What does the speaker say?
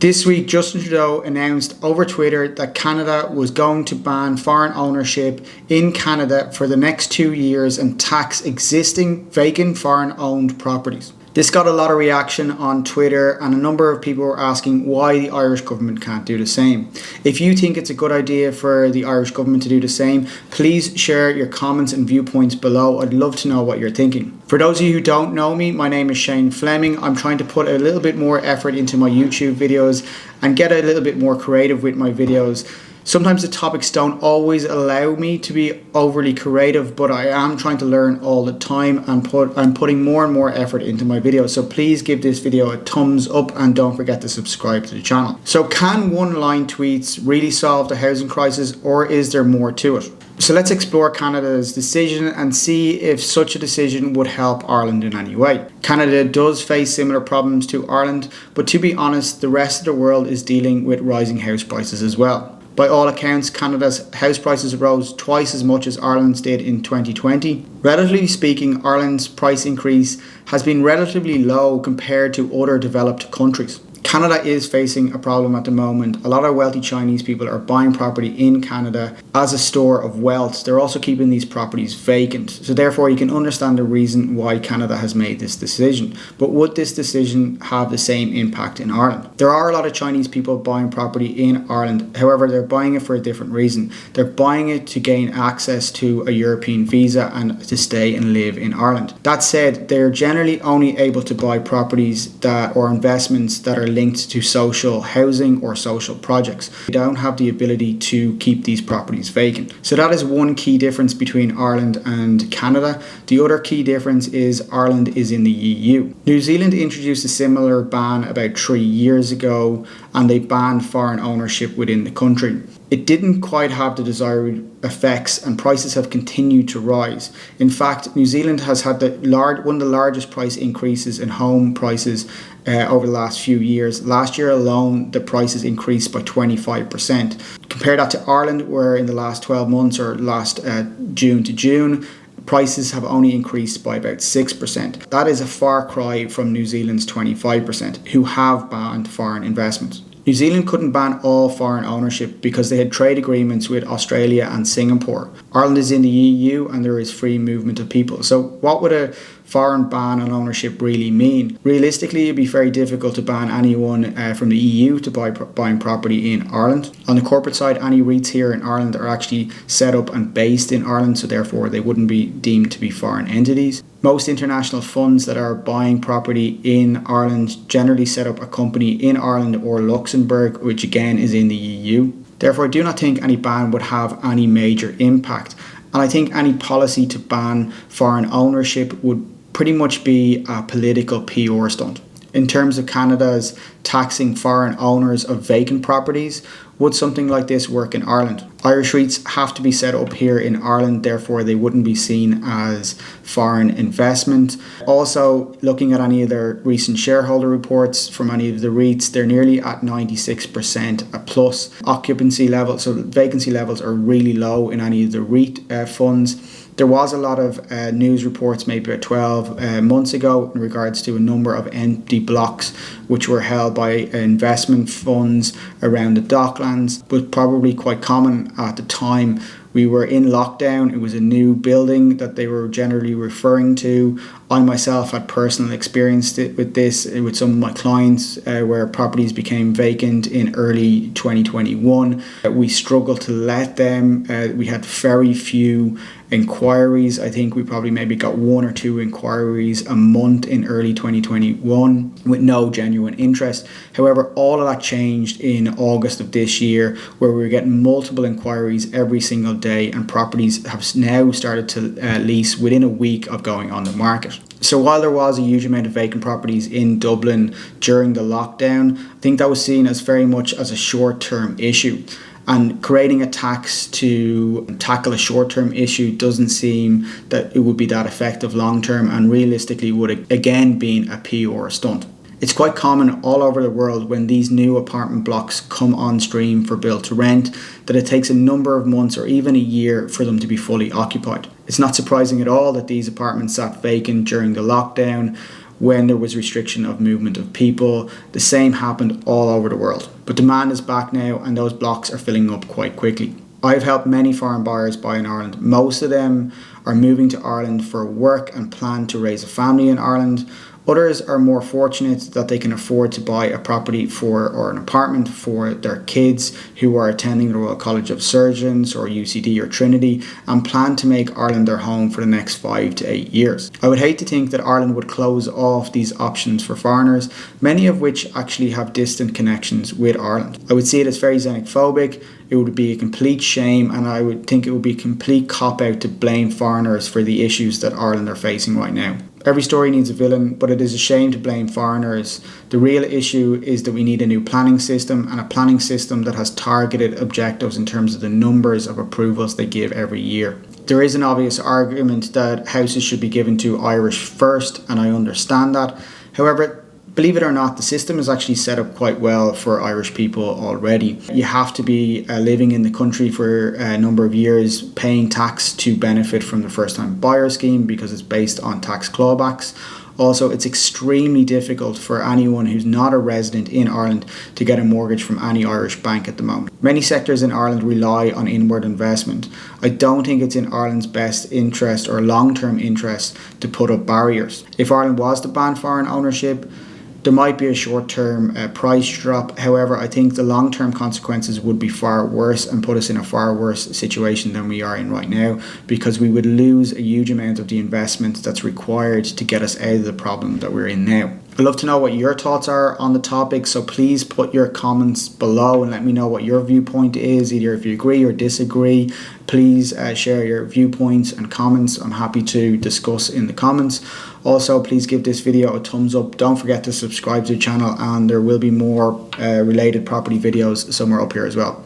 This week, Justin Trudeau announced over Twitter that Canada was going to ban foreign ownership in Canada for the next 2 years and tax existing vacant foreign-owned properties. This got a lot of reaction on Twitter, and a number of people were asking why the Irish government can't do the same. If you think it's a good idea for the Irish government to do the same, please share your comments and viewpoints below. I'd love to know what you're thinking. For those of you who don't know me, my name is Shane Fleming. I'm trying to put a little bit more effort into my YouTube videos and get a little bit more creative with my videos. Sometimes the topics don't always allow me to be overly creative, but I am trying to learn all the time and I'm putting more and more effort into my videos. So please give this video a thumbs up and don't forget to subscribe to the channel. So can one-line tweets really solve the housing crisis, or is there more to it? So let's explore Canada's decision and see if such a decision would help Ireland in any way. Canada does face similar problems to Ireland, but to be honest, the rest of the world is dealing with rising house prices as well. By all accounts, Canada's house prices rose twice as much as Ireland's did in 2020. Relatively speaking, Ireland's price increase has been relatively low compared to other developed countries. Canada is facing a problem at the moment. A lot of wealthy Chinese people are buying property in Canada as a store of wealth. They're also keeping these properties vacant. So therefore you can understand the reason why Canada has made this decision. But would this decision have the same impact in Ireland? There are a lot of Chinese people buying property in Ireland. However, they're buying it for a different reason. They're buying it to gain access to a European visa and to stay and live in Ireland. That said, they're generally only able to buy properties or investments that are linked to social housing or social projects. They don't have the ability to keep these properties vacant. So that is one key difference between Ireland and Canada. The other key difference is Ireland is in the EU. New Zealand introduced a similar ban about 3 years ago, and they banned foreign ownership within the country. It didn't quite have the desired effects, and prices have continued to rise. In fact, New Zealand has had one of the largest price increases in home prices over the last few years. Last year alone, the prices increased by 25%. Compare that to Ireland, where in the last 12 months or last June to June, prices have only increased by about 6%. That is a far cry from New Zealand's 25%, who have banned foreign investments. New Zealand couldn't ban all foreign ownership because they had trade agreements with Australia and Singapore. Ireland is in the EU and there is free movement of people. So what would a foreign ban on ownership really mean? Realistically, it'd be very difficult to ban anyone from the EU to buying property in Ireland. On the corporate side, any REITs here in Ireland are actually set up and based in Ireland, so therefore they wouldn't be deemed to be foreign entities. Most international funds that are buying property in Ireland generally set up a company in Ireland or Luxembourg, which again is in the EU. Therefore, I do not think any ban would have any major impact. And I think any policy to ban foreign ownership would pretty much be a political PR stunt. In terms of Canada's taxing foreign owners of vacant properties, would something like this work in Ireland? Irish REITs have to be set up here in Ireland, therefore they wouldn't be seen as foreign investment. Also, looking at any of their recent shareholder reports from any of the REITs, they're nearly at 96% plus occupancy level, so vacancy levels are really low in any of the REIT funds. There was a lot of news reports maybe about 12 months ago in regards to a number of empty blocks which were held by investment funds around the Docklands, but probably quite common at the time. We were in lockdown. It was a new building that they were generally referring to. I myself had personal experience with this with some of my clients where properties became vacant in early 2021. We struggled to let them. We had very few inquiries. I think we probably maybe got 1 or 2 inquiries a month in early 2021 with no genuine interest. However, all of that changed in August of this year, where we were getting multiple inquiries every single day, and properties have now started to lease within a week of going on the market. So while there was a huge amount of vacant properties in Dublin during the lockdown, I think that was seen as very much as a short-term issue. And creating a tax to tackle a short-term issue doesn't seem that it would be that effective long-term, and realistically would again be a PR stunt. It's quite common all over the world when these new apartment blocks come on stream for build to rent that it takes a number of months or even a year for them to be fully occupied. It's not surprising at all that these apartments sat vacant during the lockdown, when there was restriction of movement of people. The same happened all over the world. But demand is back now and those blocks are filling up quite quickly. I've helped many foreign buyers buy in Ireland. Most of them are moving to Ireland for work and plan to raise a family in Ireland. Others are more fortunate that they can afford to buy a property or an apartment for their kids who are attending the Royal College of Surgeons or UCD or Trinity and plan to make Ireland their home for the next 5 to 8 years. I would hate to think that Ireland would close off these options for foreigners, many of which actually have distant connections with Ireland. I would see it as very xenophobic. It would be a complete shame, and I would think it would be a complete cop-out to blame foreigners for the issues that Ireland are facing right now. Every story needs a villain, but it is a shame to blame foreigners. The real issue is that we need a new planning system, and a planning system that has targeted objectives in terms of the numbers of approvals they give every year. There is an obvious argument that houses should be given to Irish first, and I understand that. However, believe it or not, the system is actually set up quite well for Irish people already. You have to be living in the country for a number of years, paying tax to benefit from the first time buyer scheme because it's based on tax clawbacks. Also, it's extremely difficult for anyone who's not a resident in Ireland to get a mortgage from any Irish bank at the moment. Many sectors in Ireland rely on inward investment. I don't think it's in Ireland's best interest or long-term interest to put up barriers. If Ireland was to ban foreign ownership, there might be a short-term price drop. However, I think the long-term consequences would be far worse and put us in a far worse situation than we are in right now, because we would lose a huge amount of the investment that's required to get us out of the problem that we're in now. I'd love to know what your thoughts are on the topic, so please put your comments below and let me know what your viewpoint is, either if you agree or disagree. Please share your viewpoints and comments. I'm happy to discuss in the comments. Also, please give this video a thumbs up. Don't forget to subscribe to the channel, and there will be more related property videos somewhere up here as well.